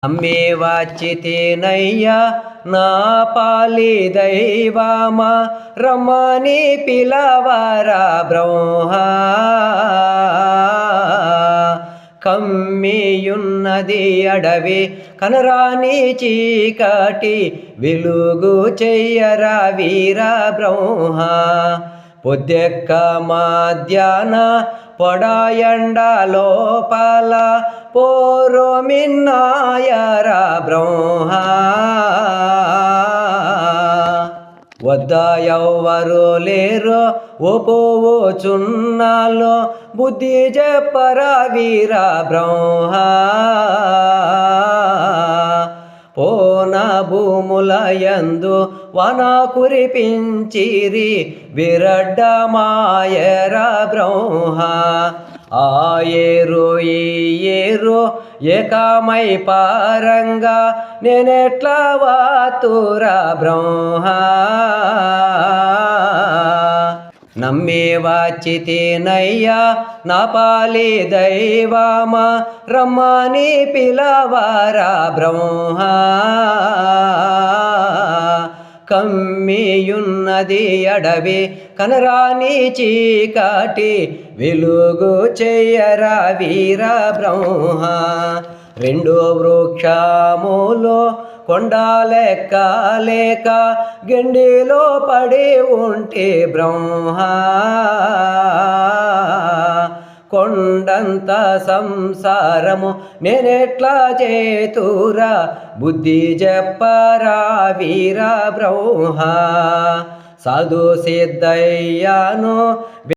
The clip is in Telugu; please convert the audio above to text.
అమ్మే వచ్చితేనయ్యా నా పాలి దైవమా రమ్మని పిలవరా బ్రహ్మ కమ్మియున్నది అడవి కనరాని చీకటి వెలుగు చెయ్యరా వీర బ్రహ్మ పొద్దెక్క మధ్యాహ్న పొడయండ లోపల పోరో మిన్నాయరా బ్రహ్మ వద్ద ఎవ్వరు లేరు ఒపోచున్నాలో బుద్ధి చెప్పరా వీర బ్రహ్మ పోన భూములయందు వన కురిపించిరి విరడ్డ మాయరా బ్రహ్మ ఆ ఏరు ఈ ఏరు ఏకమై పారంగా నేనెట్లా వాతురా బ్రహ్మ నమ్మి వచ్చితేనయ్యా నా పాలి దైవమా రమ్మని పిలవరా బ్రహ్మ కమ్మియున్నది అడవి కనరాని చీకటి వెలుగు చెయ్యరా వీర బ్రహ్మ రెండు వృక్షములో కొండలెక్క లేక గెండిలో పడి ఉంటే బ్రహ్మ కొండంత సంసారము నేనెట్లా చేతురా బుద్ధి చెప్పరా వీర బ్రహ్మ సాధు సిద్ధయ్యాను